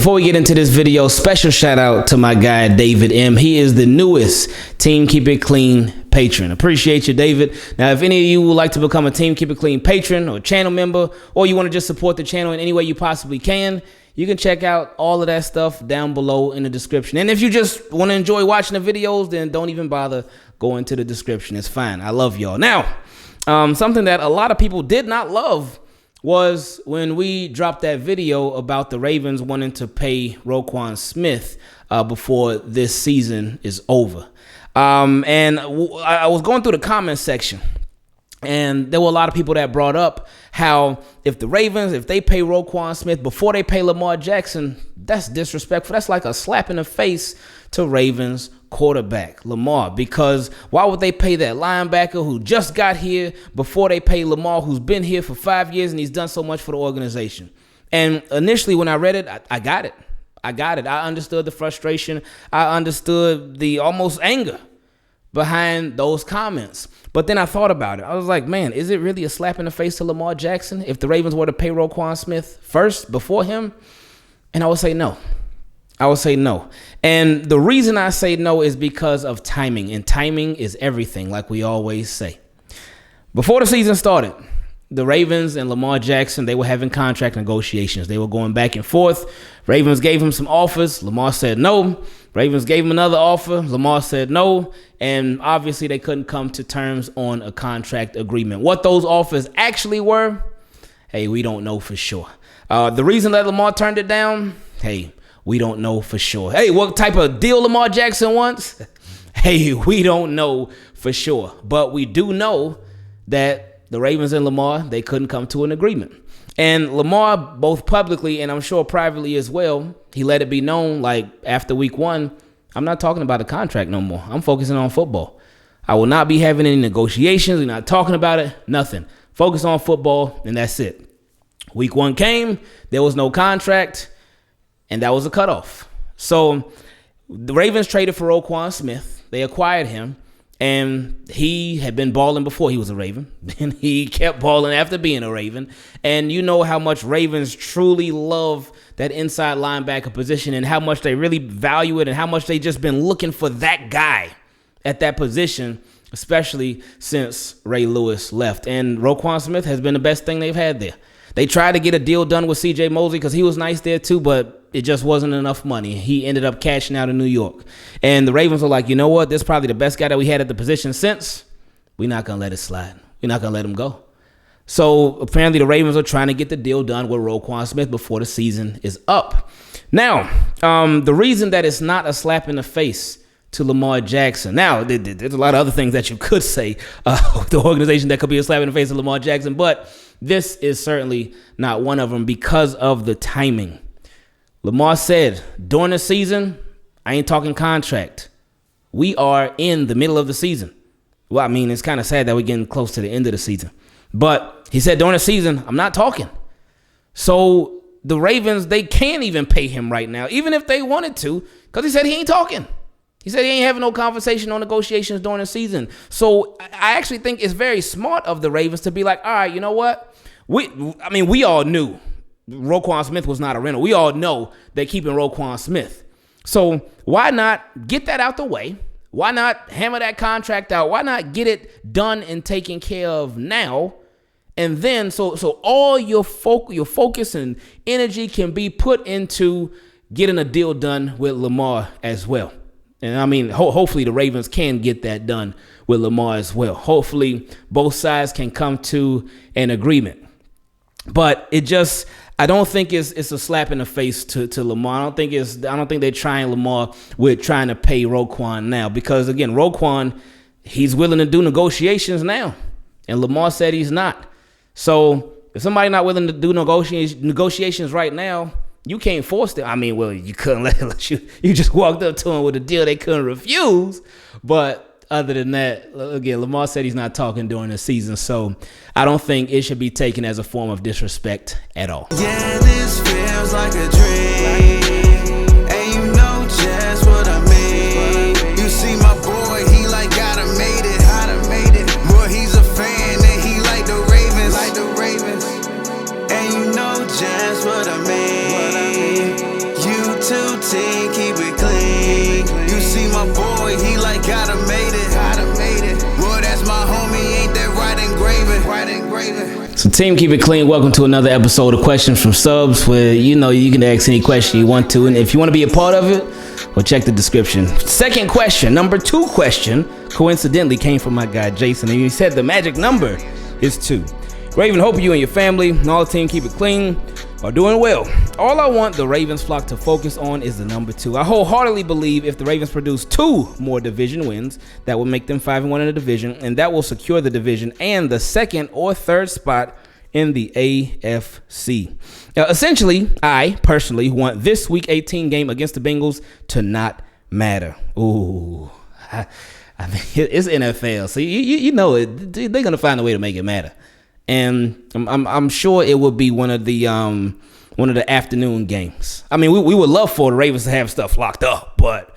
Before we get into this video, special shout out to my guy, David M. He is the newest Team Keep It Clean patron. Appreciate you, David. Now, if any of you would like to become a Team Keep It Clean patron or channel member, or you want to just support the channel in any way you possibly can, you can check out all of that stuff down below in the description. And if you just want to enjoy watching the videos, then don't even bother going to the description. It's fine. I love y'all. Now, something that a lot of people did not love was when we dropped that video about the Ravens wanting to pay Roquan Smith before this season is over. And I was going through the comment section, and there were a lot of people that brought up how if the Ravens, if they pay Roquan Smith before they pay Lamar Jackson, that's disrespectful. That's like a slap in the face to Ravens quarterback Lamar, because why would they pay that linebacker who just got here before they pay Lamar, who's been here for 5 years and he's done so much for the organization? And initially when I read it, I got it. I understood the frustration. I understood the almost anger behind those comments. But then I thought about it. I was like, man, is it really a slap in the face to Lamar Jackson if the Ravens were to pay Roquan Smith first before him? And I would say no. And the reason I say no is because of timing. And timing is everything, like we always say. Before the season started, the Ravens and Lamar Jackson, they were having contract negotiations. They were going back and forth. Ravens gave him some offers. Lamar said no. Ravens gave him another offer. Lamar said no. And obviously they couldn't come to terms on a contract agreement. What those offers actually were, hey, we don't know for sure. The reason that Lamar turned it down, hey, we don't know for sure. Hey, what type of deal Lamar Jackson wants? Hey, we don't know for sure. But we do know that the Ravens and Lamar, they couldn't come to an agreement. And Lamar, both publicly and I'm sure privately as well, he let it be known, like after week 1, I'm not talking about a contract no more. I'm focusing on football. I will not be having any negotiations. We're not talking about it. Nothing. Focus on football, and that's it. Week 1 came. There was no contract. And that was a cutoff. So the Ravens traded for Roquan Smith. They acquired him. And he had been balling before he was a Raven. And he kept balling after being a Raven. And you know how much Ravens truly love that inside linebacker position and how much they really value it and how much they just been looking for that guy at that position, especially since Ray Lewis left. And Roquan Smith has been the best thing they've had there. They tried to get a deal done with C.J. Mosley because he was nice there too, but it just wasn't enough money. He ended up cashing out in New York. And the Ravens were like, you know what? This is probably the best guy that we had at the position since. We're not going to let it slide. We're not going to let him go. So apparently the Ravens are trying to get the deal done with Roquan Smith before the season is up. Now, the reason that it's not a slap in the face to Lamar Jackson. Now, there's a lot of other things that you could say the organization that could be a slap in the face to Lamar Jackson, but this is certainly not one of them because of the timing. Lamar said, during the season, I ain't talking contract. We are in the middle of the season. Well, I mean, it's kind of sad that we're getting close to the end of the season. But he said, during the season, I'm not talking. So the Ravens, they can't even pay him right now, even if they wanted to, because he said he ain't talking. He said he ain't having no conversation on negotiations during the season. So I actually think it's very smart of the Ravens to be like, all right, you know what? We all knew Roquan Smith was not a rental. We all know they're keeping Roquan Smith. So why not get that out the way? Why not hammer that contract out? Why not get it done and taken care of now? And then so all your focus and energy can be put into getting a deal done with Lamar as well. And I mean, hopefully the Ravens can get that done with Lamar as well. Hopefully both sides can come to an agreement. But I don't think it's a slap in the face to Lamar. I don't think they're trying Lamar with trying to pay Roquan now, because again, Roquan, he's willing to do negotiations now, and Lamar said he's not. So if somebody not willing to do negotiations right now, you can't force them. I mean, well, you couldn't let you just walked up to him with a deal they couldn't refuse. But other than that, again, Lamar said he's not talking during the season. So I don't think it should be taken as a form of disrespect at all. Yeah, this feels like a dream. And you know just what I mean. You see my boy, he like gotta made it. Boy, he's a fan and he like the Ravens. And you know just what I mean. You gotta made it. Boy, that's my homie, ain't that right engraving? So team, keep it clean. Welcome to another episode of Questions from Subs, where you can ask any question you want to, and if you want to be a part of it, well, check the description. Second question, number 2 question, coincidentally came from my guy Jason, and he said the magic number is 2. Raven, hope you and your family and all the team keep it clean are doing well. All I want the Ravens flock to focus on is the number 2. I wholeheartedly believe if the Ravens produce 2 more division wins, that will make them 5-1 in the division, and that will secure the division and the 2nd or 3rd spot in the AFC. Essentially, I personally want this Week 18 game against the Bengals to not matter. Ooh, I mean, it's NFL, so you know it. They're gonna find a way to make it matter. And I'm sure it will be one of the afternoon games. I mean, we would love for the Ravens to have stuff locked up, but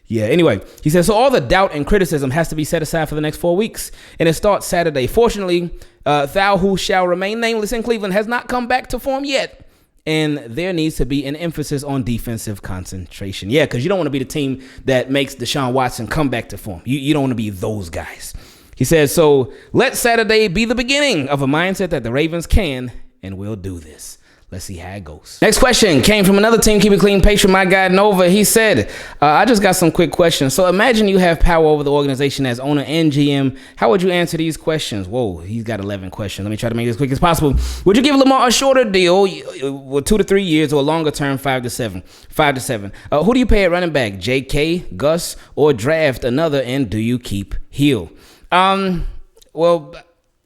yeah. Anyway, he says, so all the doubt and criticism has to be set aside for the next 4 weeks, and it starts Saturday. Fortunately, thou who shall remain nameless in Cleveland has not come back to form yet, and there needs to be an emphasis on defensive concentration. Yeah, because you don't want to be the team that makes Deshaun Watson come back to form. You don't want to be those guys. He says, so let Saturday be the beginning of a mindset that the Ravens can and will do this. Let's see how it goes. Next question came from another team, Keep It Clean patron, my guy Nova. He said, I just got some quick questions. So imagine you have power over the organization as owner and GM. How would you answer these questions? Whoa, he's got 11 questions. Let me try to make this as quick as possible. Would you give Lamar a shorter deal with 2 to 3 years, or a longer term, 5 to 7? Who do you pay at running back, JK, Gus, or draft another? And do you keep Hill? Well,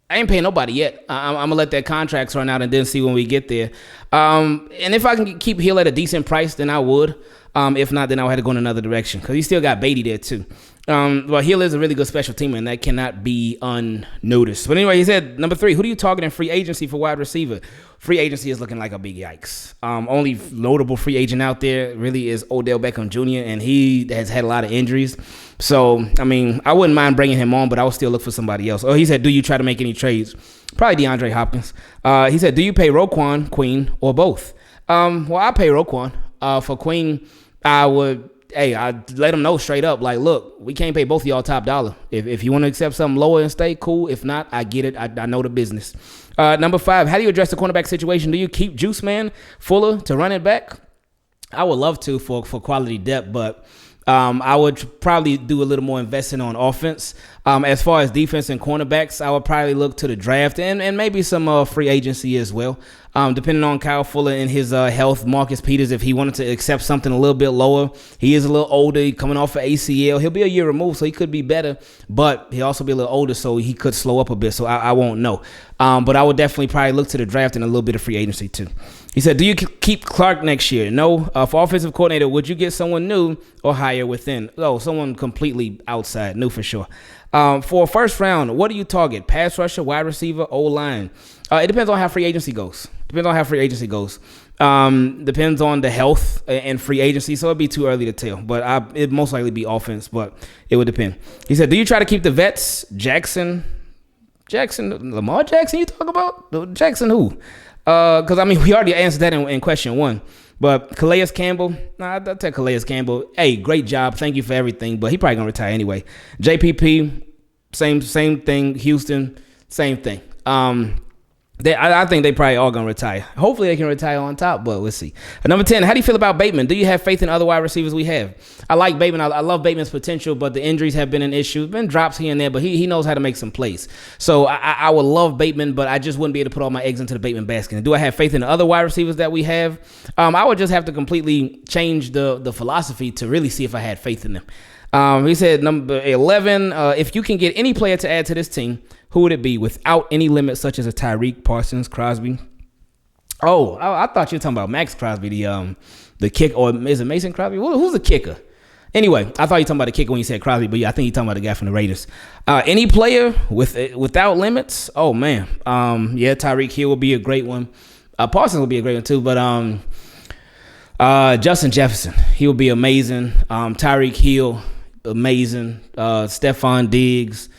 I ain't paying nobody yet. I'm gonna let that contracts run out and then see when we get there. And if I can keep Hill at a decent price, then I would. If not, then I would have to go in another direction, because he still got Beatty there too. Well, Hill is a really good special teamer, and that cannot be unnoticed. But anyway, he said, number 3, who do you target in free agency for wide receiver? Free agency is looking like a big yikes. Only notable free agent out there really is Odell Beckham Jr., and he has had a lot of injuries. So, I mean, I wouldn't mind bringing him on, but I would still look for somebody else. Oh, he said, do you try to make any trades? Probably DeAndre Hopkins. He said, do you pay Roquan, Queen, or both? Well, I pay Roquan. For Queen, I'd let them know straight up, like, look, we can't pay both of y'all top dollar. If you want to accept something lower and stay, cool. If not, I get it. I know the business. Number 5, how do you address the cornerback situation? Do you keep Juice Man Fuller to run it back? I would love to for quality depth, but I would probably do a little more investing on offense. As far as defense and cornerbacks, I would probably look to the draft and maybe some free agency as well. Depending on Kyle Fuller and his health, Marcus Peters, if he wanted to accept something a little bit lower. He is a little older, coming off of ACL. He'll be a year removed, so he could be better, but he'll also be a little older, so he could slow up a bit, so I won't know. But I would definitely probably look to the draft and a little bit of free agency too. He said, do you keep Clark next year? No. For offensive coordinator, would you get someone new or hire within? Oh, someone completely outside, new for sure. For a first round, what do you target? Pass rusher, wide receiver, O-line? It depends on how free agency goes. Depends on the health and free agency, so it'd be too early to tell. But it'd most likely be offense, but it would depend. He said, do you try to keep the vets? Lamar Jackson you talk about? Jackson who? Because, I mean, we already answered that in question 1. But Calais Campbell, I'll tell Calais Campbell, hey, great job. Thank you for everything. But he probably going to retire anyway. JPP, same thing. Houston, same thing. I think they probably all going to retire. Hopefully they can retire on top, but we'll see. Number 10, how do you feel about Bateman? Do you have faith in other wide receivers we have? I like Bateman. I love Bateman's potential, but the injuries have been an issue. Been drops here and there, but he knows how to make some plays. So I would love Bateman, but I just wouldn't be able to put all my eggs into the Bateman basket. And do I have faith in the other wide receivers that we have? I would just have to completely change the philosophy to really see if I had faith in them. He said, number 11, if you can get any player to add to this team, who would it be without any limits, such as a Tyreek, Parsons, Crosby? Oh, I thought you were talking about Max Crosby, the kick, or is it Mason Crosby? Who's the kicker? Anyway, I thought you were talking about the kicker when you said Crosby, but yeah, I think you're talking about the guy from the Raiders. Any player without limits? Oh, man. Yeah, Tyreek Hill will be a great one. Parsons will be a great one too, but Justin Jefferson, he will be amazing. Tyreek Hill, amazing. Stephon Diggs.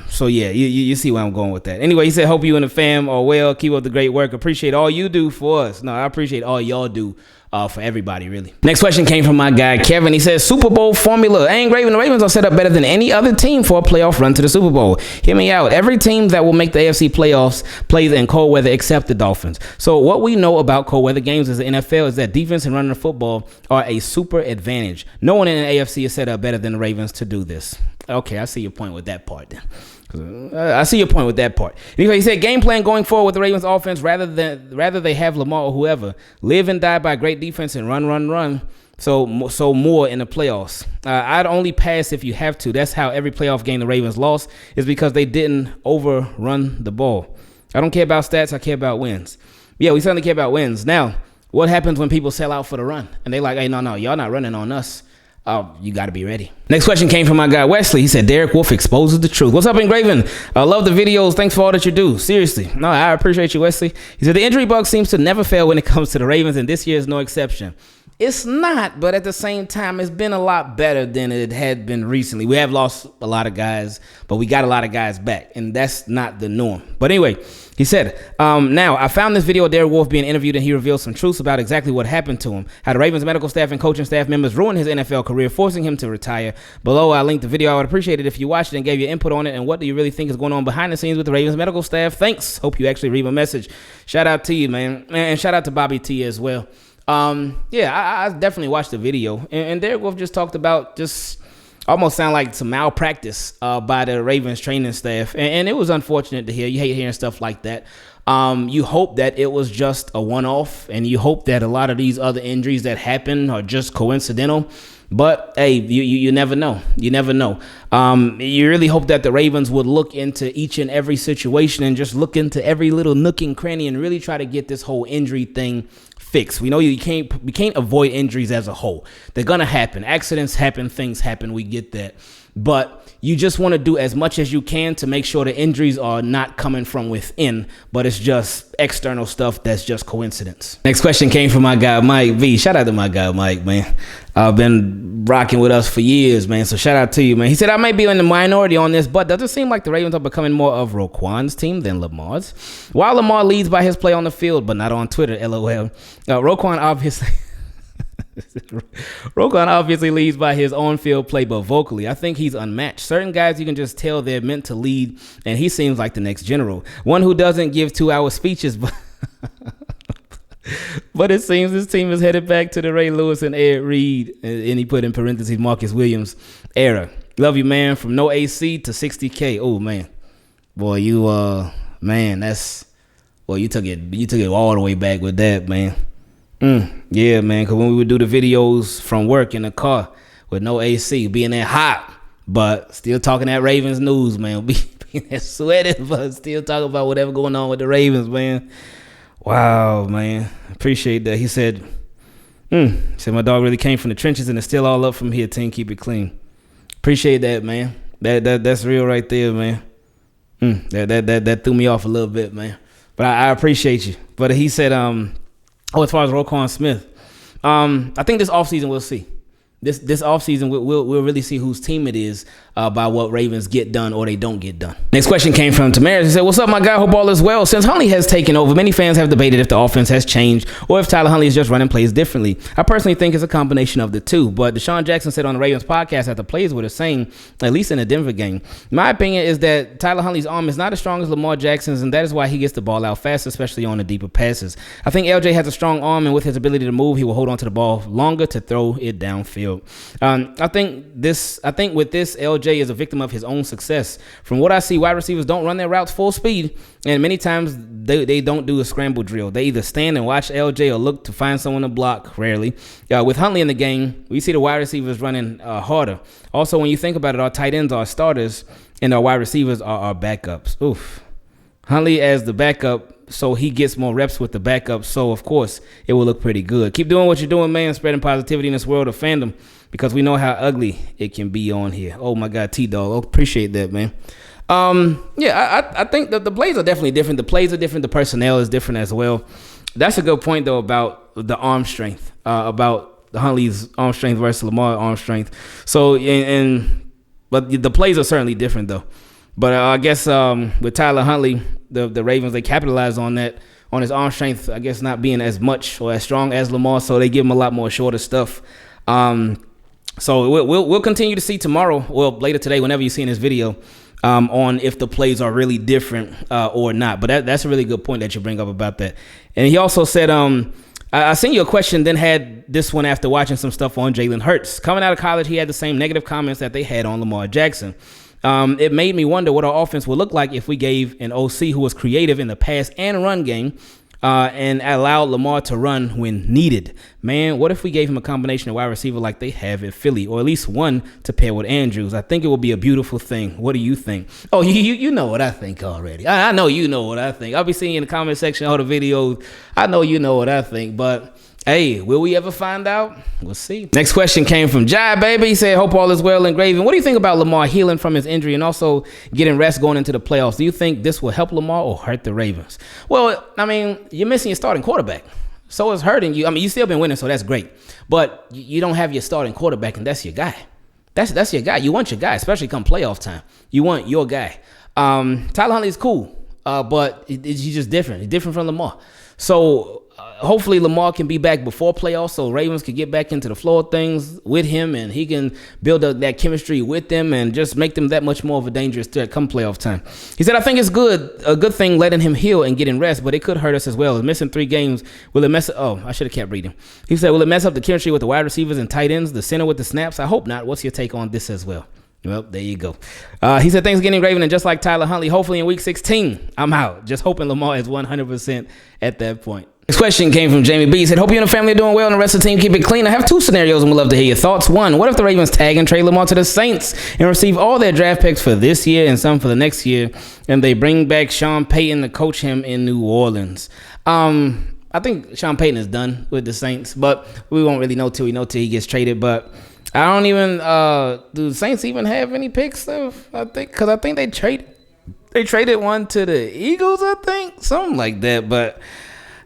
So yeah, you see where I'm going with that. Anyway, he said, hope you and the fam are well. Keep up the great work. Appreciate all you do for us. No, I appreciate all y'all do for everybody, really. Next question came from my guy, Kevin. He says, Super Bowl formula. Hey, Ingraven, the Ravens are set up better than any other team for a playoff run to the Super Bowl. Hear me out. Every team that will make the AFC playoffs plays in cold weather except the Dolphins. So what we know about cold weather games as the NFL is that defense and running the football are a super advantage. No one in the AFC is set up better than the Ravens to do this. Okay, I see your point with that part then. I see your point with that part. Anyway, he said game plan going forward with the Ravens offense, rather they have Lamar or whoever live and die by great defense and run. So more in the playoffs. I'd only pass if you have to. That's how every playoff game the Ravens lost, is because they didn't overrun the ball. I don't care about stats. I care about wins. Yeah, we certainly care about wins. Now, what happens when people sell out for the run and they like, hey, no, y'all not running on us. You got to be ready. Next question came from my guy, Wesley. He said, Derek Wolf exposes the truth. What's up, Ingraven? I love the videos. Thanks for all that you do. Seriously. No, I appreciate you, Wesley. He said, the injury bug seems to never fail when it comes to the Ravens, and this year is no exception. It's not, but at the same time, it's been a lot better than it had been recently. We have lost a lot of guys, but we got a lot of guys back, and that's not the norm. But anyway, he said, now, I found this video of Derek Wolf being interviewed, and he revealed some truths about exactly what happened to him, how the Ravens medical staff and coaching staff members ruined his NFL career, forcing him to retire. Below, I linked the video. I would appreciate it if you watched it and gave your input on it, and what do you really think is going on behind the scenes with the Ravens medical staff? Thanks. Hope you actually read my message. Shout out to you, man, and shout out to Bobby T as well. I definitely watched the video, and Derek Wolf just talked about just almost sound like some malpractice by the Ravens training staff, and it was unfortunate to hear. You hate hearing stuff like that. You hope that it was just a one-off, and you hope that a lot of these other injuries that happen are just coincidental. But hey, you never know. You never know. You really hope that the Ravens would look into each and every situation and just look into every little nook and cranny and really try to get this whole injury thing fixed. We know we can't avoid injuries as a whole. They're gonna happen. Accidents happen. Things happen. We get that. But you just want to do as much as you can to make sure the injuries are not coming from within, but it's just external stuff that's just coincidence. Next question came from my guy, Mike V. Shout out to my guy, Mike, man. Been rocking with us for years, man. So shout out to you, man. He said, I may be in the minority on this, but does it seem like the Ravens are becoming more of Roquan's team than Lamar's? While Lamar leads by his play on the field, but not on Twitter, LOL. Roquan obviously leads by his on-field play, but vocally, I think he's unmatched. Certain guys, you can just tell they're meant to lead, and he seems like the next general. One who doesn't give 2-hour speeches, but it seems this team is headed back to the Ray Lewis and Ed Reed, and he put in parentheses Marcus Williams era. Love you, man. From no AC to 60K. Oh, man. Boy, you took it all the way back with that, man. Yeah, man, because when we would do the videos from work in the car with no AC, being there hot, but still talking that Ravens news, man. Being there sweating, but still talking about whatever going on with the Ravens, man. Wow, man. Appreciate that. He said, my dog really came from the trenches and it's still all up from here. Team, keep it clean. Appreciate that, man. That's real right there, man. That threw me off a little bit, man. But I appreciate you. But he said, as far as Roquan Smith, I think this offseason we'll see. This offseason we'll really see whose team it is by what Ravens get done or they don't get done. Next question came from Tamaris. He said, what's up, my guy? Hope all is well. Since Huntley has taken over, many fans have debated if the offense has changed or if Tyler Huntley is just running plays differently. I personally think it's a combination of the two, but Deshaun Jackson said on the Ravens podcast that the plays were the same, at least in the Denver game. My opinion is that Tyler Huntley's arm is not as strong as Lamar Jackson's, and that is why he gets the ball out fast, especially on the deeper passes. I think LJ has a strong arm, and with his ability to move, he will hold on to the ball longer to throw it downfield. I think with this, LJ is a victim of his own success. From what I see, wide receivers don't run their routes full speed, and many times they don't do a scramble drill. They either stand and watch LJ or look to find someone to block, rarely. With Huntley in the game, we see the wide receivers running harder. Also, when you think about it, our tight ends are starters, and our wide receivers are our backups. Oof. Huntley as the backup, so he gets more reps with the backup, so of course it will look pretty good. Keep doing what you're doing, man, spreading positivity in this world of fandom, because we know how ugly it can be on here. Oh my God, T-Dog, appreciate that, man. I think that the plays are definitely different. The plays are different. The personnel is different as well. That's a good point, though, about the arm strength, about the Huntley's arm strength versus Lamar's arm strength. So, but the plays are certainly different, though. But I guess with Tyler Huntley, the Ravens, they capitalized on that, on his arm strength, I guess not being as much or as strong as Lamar, so they give him a lot more shorter stuff. So we'll continue to see tomorrow, well, later today, whenever you see in this video, on if the plays are really different or not. But that's a really good point that you bring up about that. And he also said, I sent you a question, then had this one after watching some stuff on Jalen Hurts. Coming out of college, he had the same negative comments that they had on Lamar Jackson. It made me wonder what our offense would look like if we gave an OC who was creative in the pass and run game and allowed Lamar to run when needed. Man, what if we gave him a combination of wide receiver like they have at Philly, or at least one to pair with Andrews? I think it would be a beautiful thing. What do you think? Oh, you know what I think already. I know you know what I think. I'll be seeing you in the comment section all the videos. I know you know what I think, but hey, will we ever find out? We'll see. Next question came from Jai Baby. He said, hope all is well in Graven. What do you think about Lamar healing from his injury and also getting rest going into the playoffs? Do you think this will help Lamar or hurt the Ravens? Well, I mean, you're missing your starting quarterback. So it's hurting you. I mean, you still been winning, so that's great. But you don't have your starting quarterback, and that's your guy. That's your guy. You want your guy, especially come playoff time. You want your guy. Tyler Huntley's cool, but he's just different. He's different from Lamar. So hopefully Lamar can be back before playoffs so Ravens can get back into the flow of things with him, and he can build that chemistry with them and just make them that much more of a dangerous threat come playoff time. He said, I think it's a good thing letting him heal and getting rest, but it could hurt us as well. Missing 3 games, will it mess up? Oh, I should have kept reading. He said, will it mess up the chemistry with the wide receivers and tight ends, the center with the snaps? I hope not. What's your take on this as well? Well, there you go. He said, thanks getting Graven, and just like Tyler Huntley, hopefully in week 16, I'm out. Just hoping Lamar is 100% at that point. This question came from Jamie B. He said, hope you and the family are doing well and the rest of the team keep it clean. I have 2 scenarios and would love to hear your thoughts. 1, what if the Ravens tag and trade Lamar to the Saints and receive all their draft picks for this year and some for the next year, and they bring back Sean Payton to coach him in New Orleans? I think Sean Payton is done with the Saints, but we won't really know till he gets traded. But I don't even do the Saints even have any picks though? I think they traded one to the Eagles, I think, something like that. But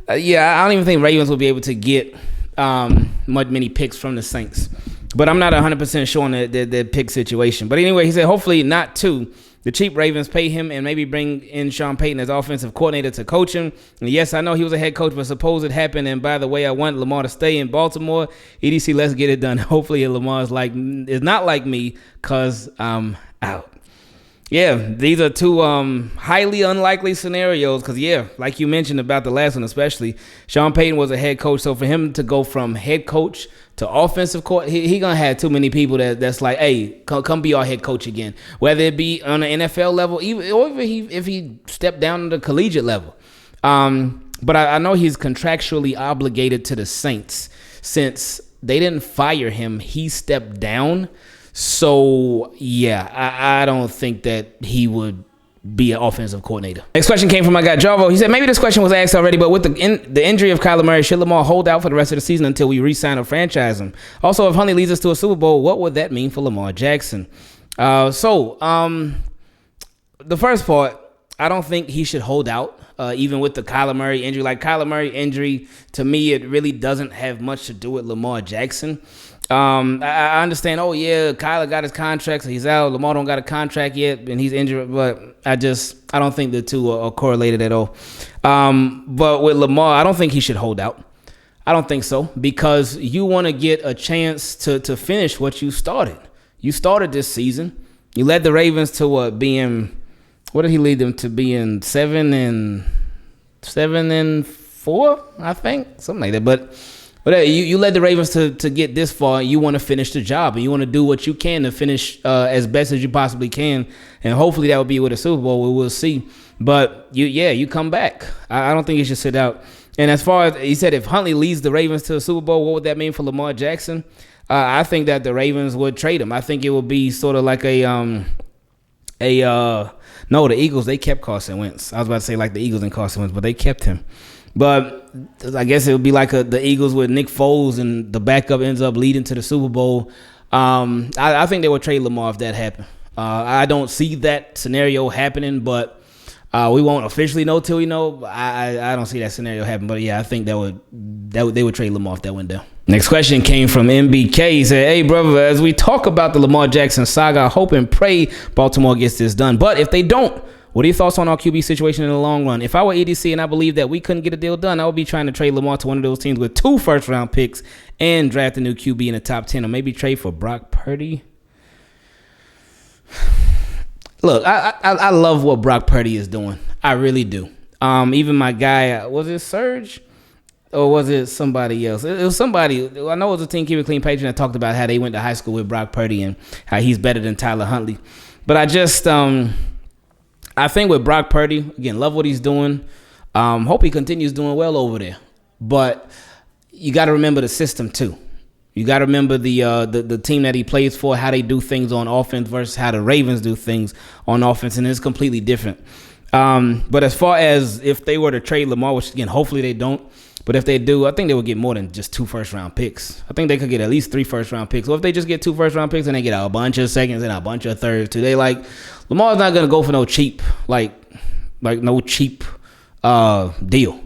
yeah, I don't even think Ravens will be able to get many picks from the Saints. But I'm not 100% sure on the pick situation. But anyway, he said hopefully not 2. The cheap Ravens pay him and maybe bring in Sean Payton as offensive coordinator to coach him. And yes, I know he was a head coach, but suppose it happened. And by the way, I want Lamar to stay in Baltimore. EDC, let's get it done. Hopefully Lamar is not like me, because I'm out. Yeah, these are 2 highly unlikely scenarios because, yeah, like you mentioned about the last one especially, Sean Payton was a head coach. So for him to go from head coach to offensive coach, he going to have too many people that's like, hey, come be our head coach again, whether it be on the NFL level or if he stepped down to the collegiate level. But I know he's contractually obligated to the Saints. Since they didn't fire him, he stepped down. So, yeah, I don't think that he would be an offensive coordinator. Next question came from my guy Javo. He said, maybe this question was asked already, but with the injury of Kyler Murray, should Lamar hold out for the rest of the season until we re-sign or franchise him? Also, if Huntley leads us to a Super Bowl, what would that mean for Lamar Jackson? The first part, I don't think he should hold out, even with the Kyler Murray injury. Like, Kyler Murray injury, to me, it really doesn't have much to do with Lamar Jackson. I understand, Kyler got his contract, so he's out. Lamar don't got a contract yet, and he's injured, but I don't think the 2 are correlated at all. But with Lamar, I don't think he should hold out. I don't think so, because you want to get a chance to finish what you started. You started this season. You led the Ravens to what did he lead them to? Being 7-4, I think, something like that. But you led the Ravens to get this far. You want to finish the job, and you want to do what you can to finish as best as you possibly can, and hopefully that will be with a Super Bowl. We'll see. But you come back. I don't think you should sit out. And as far as he said, if Huntley leads the Ravens to a Super Bowl, what would that mean for Lamar Jackson? I think that the Ravens would trade him. I think it would be sort of like no, the Eagles, they kept Carson Wentz. I was about to say like the Eagles and Carson Wentz, but they kept him. But I guess it would be like the Eagles with Nick Foles, and the backup ends up leading to the Super Bowl. I think they would trade Lamar if that happened. I don't see that scenario happening, but we won't officially know till we know. I don't see that scenario happen. But yeah, I think they would trade Lamar if that went down. Next question came from MBK. He said, hey, brother, as we talk about the Lamar Jackson saga, I hope and pray Baltimore gets this done. But if they don't, what are your thoughts on our QB situation in the long run? If I were EDC and I believe that we couldn't get a deal done, I would be trying to trade Lamar to one of those teams with 2 first-round picks and draft a new QB in the top 10, or maybe trade for Brock Purdy. Look, I love what Brock Purdy is doing. I really do. Even my guy, was it Serge? Or was it somebody else? It was somebody. I know it was a Team Keep It Clean page that talked about how they went to high school with Brock Purdy and how he's better than Tyler Huntley. But I just, I think with Brock Purdy, again, love what he's doing. Hope he continues doing well over there. But you got to remember the system too. You got to remember the team that he plays for, how they do things on offense versus how the Ravens do things on offense, and it's completely different. But as far as if they were to trade Lamar, which again, hopefully they don't, but if they do, I think they would get more than just 2 first-round picks. I think they could get at least 3 first-round picks. Or if they just get 2 first-round picks and they get a bunch of seconds and a bunch of thirds too, Lamar's not gonna go for no cheap, no cheap deal.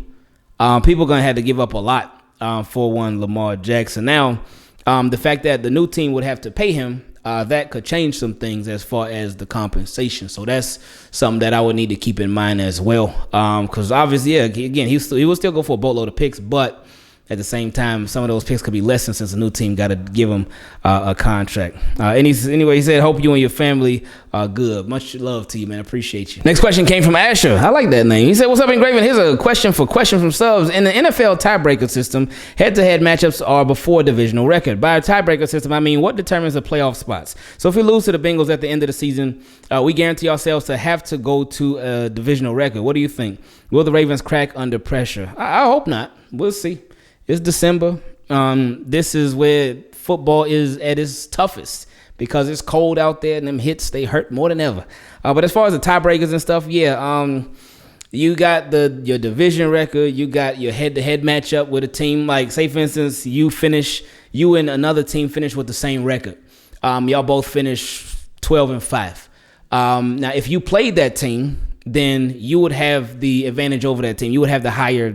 People are gonna have to give up a lot for one Lamar Jackson. Now, the fact that the new team would have to pay him, that could change some things as far as the compensation. So that's something that I would need to keep in mind as well. Because obviously, again, he will still go for a boatload of picks, but at the same time, some of those picks could be lessened since the new team got to give him a contract. Anyway, he said, hope you and your family are good. Much love to you, man. Appreciate you. Next question came from Asher. I like that name. He said, what's up, Ingraven? Here's a question from subs. In the NFL tiebreaker system, head-to-head matchups are before divisional record. By a tiebreaker system, I mean what determines the playoff spots. So if we lose to the Bengals at the end of the season, we guarantee ourselves to have to go to a divisional record. What do you think? Will the Ravens crack under pressure? I hope not. We'll see. It's December. This is where football is at its toughest because it's cold out there and them hits, they hurt more than ever. But as far as the tiebreakers and stuff, you got your division record, you got your head-to-head matchup with a team. Like, say, for instance, you and another team finish with the same record. Y'all both finish 12-5. Now, if you played that team, then you would have the advantage over that team. You would have the higher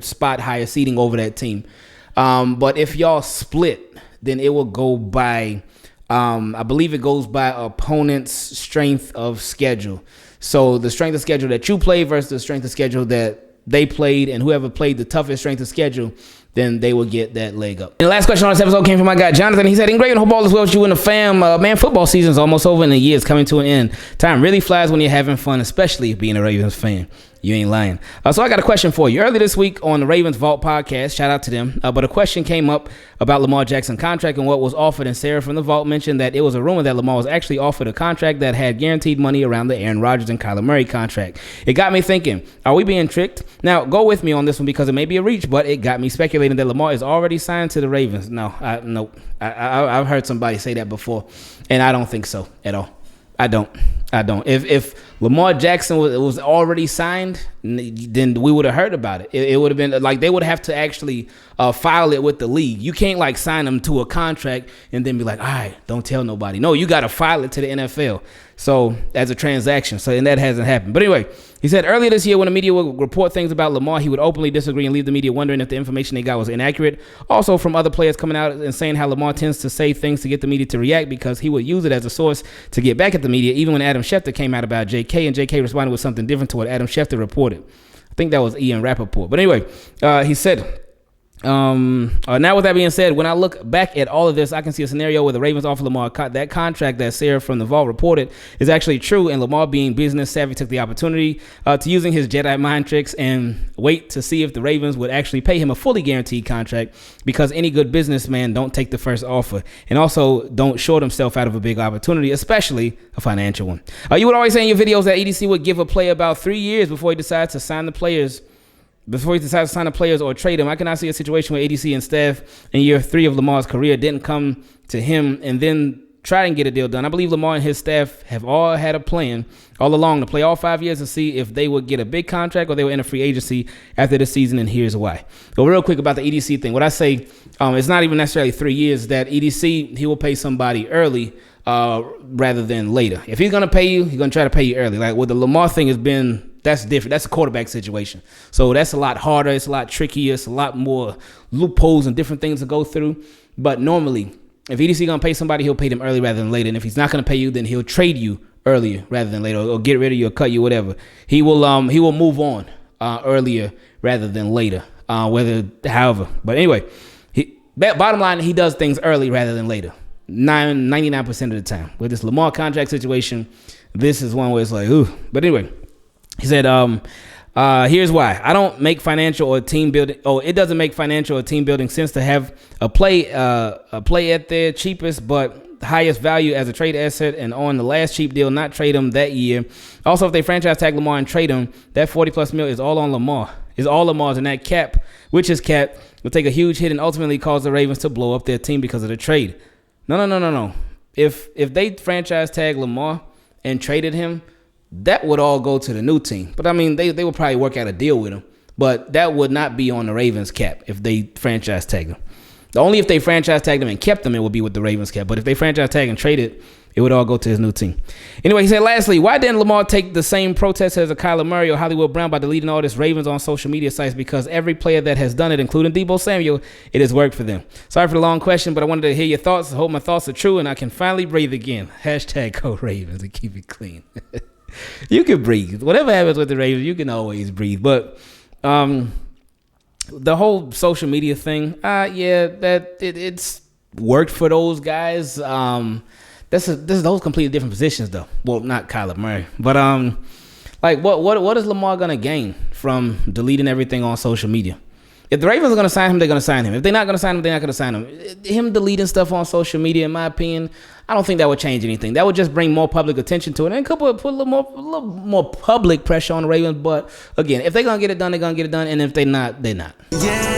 seating over that team. But if y'all split, then it will go by, I believe it goes by opponent's strength of schedule. So the strength of schedule that you play versus the strength of schedule that they played, and whoever played the toughest strength of schedule, then they will get that leg up. And the last question on this episode came from my guy Jonathan. He said, Ingraven, hope all is well with you and the fam. Man, football season's almost over and the year's coming to an end. Time really flies when you're having fun, especially being a Ravens fan. You ain't lying. So I got a question for you. Earlier this week on the Ravens Vault podcast, shout out to them, but a question came up about Lamar Jackson's contract and what was offered, and Sarah from the Vault mentioned that it was a rumor that Lamar was actually offered a contract that had guaranteed money around the Aaron Rodgers and Kyler Murray contract. It got me thinking, are we being tricked? Now, go with me on this one because it may be a reach, but it got me speculating that Lamar is already signed to the Ravens. I've heard somebody say that before, and I don't think so at all. I don't. If Lamar Jackson was already signed, then we would have heard about it. It would have been like they would have to actually file it with the league. You can't sign them to a contract and then be like, all right, don't tell nobody. No, you got to file it to the NFL. So as a transaction. And that hasn't happened. But anyway, he said earlier this year when the media would report things about Lamar, he would openly disagree and leave the media wondering if the information they got was inaccurate. Also from other players coming out and saying how Lamar tends to say things to get the media to react because he would use it as a source to get back at the media. Even when Adam Schefter came out about JK, and JK responded with something different to what Adam Schefter reported. I think that was Ian Rappaport. But anyway, he said, now with that being said, when I look back at all of this, I can see a scenario where the Ravens offer Lamar that contract that Sarah from the Vault reported is actually true, and Lamar, being business savvy, took the opportunity to using his Jedi mind tricks and wait to see if the Ravens would actually pay him a fully guaranteed contract, because any good businessman don't take the first offer and also don't short himself out of a big opportunity, especially a financial one. You would always say in your videos that EDC would give a player about 3 years before he decides to sign the players. Before he decides to sign the players or trade them. I cannot see a situation where ADC and staff in year 3 of Lamar's career didn't come to him and then try and get a deal done. I believe Lamar and his staff have all had a plan all along to play all 5 years and see if they would get a big contract or they would enter free agency after the season, and here's why. So real quick about the EDC thing. What I say, it's not even necessarily 3 years, that EDC, he will pay somebody early rather than later. If he's going to pay you, he's going to try to pay you early. Like what the Lamar thing has been, that's different. That's a quarterback situation. So that's a lot harder. It's a lot trickier. It's a lot more loopholes and different things to go through. But normally, if EDC gonna pay somebody, he'll pay them early rather than later. And if he's not gonna pay you, then he'll trade you earlier rather than later, or get rid of you, or cut you, whatever. He will move on earlier rather than later. However. But anyway, bottom line, he does things early rather than later. 99% of the time. With this Lamar contract situation, this is one where it's like, ooh. But anyway, he said, here's why. I don't make financial or team building. It doesn't make financial or team building sense to have a play at their cheapest but highest value as a trade asset, and on the last cheap deal, not trade him that year. Also, if they franchise tag Lamar and trade him, that 40+ mil is all on Lamar. Is all Lamar's, and that cap, which is cap, will take a huge hit and ultimately cause the Ravens to blow up their team because of the trade. No. If they franchise tag Lamar and traded him, that would all go to the new team. But I mean, they would probably work out a deal with him. But that would not be on the Ravens cap if they franchise tagged him. Only if they franchise tagged him and kept him, it would be with the Ravens cap. But if they franchise tag and traded, it would all go to his new team. Anyway, he said, lastly, why didn't Lamar take the same protest as a Kyler Murray or Hollywood Brown by deleting all this Ravens on social media sites? Because every player that has done it, including Deebo Samuel, it has worked for them. Sorry for the long question, but I wanted to hear your thoughts. I hope my thoughts are true and I can finally breathe again. # Go Ravens and keep it clean. You can breathe. Whatever happens with the Ravens, you can always breathe. But the whole social media thing, it's worked for those guys. This is those completely different positions, though. Well, not Kyler Murray, but what is Lamar gonna gain from deleting everything on social media? If the Ravens are gonna sign him, they're gonna sign him. If they're not gonna sign him, they're not gonna sign him. Him deleting stuff on social media, in my opinion, I don't think that would change anything. That would just bring more public attention to it and put a little more public pressure on the Ravens. But again, if they're gonna get it done, they're gonna get it done, and if they're not, they're not. Yeah.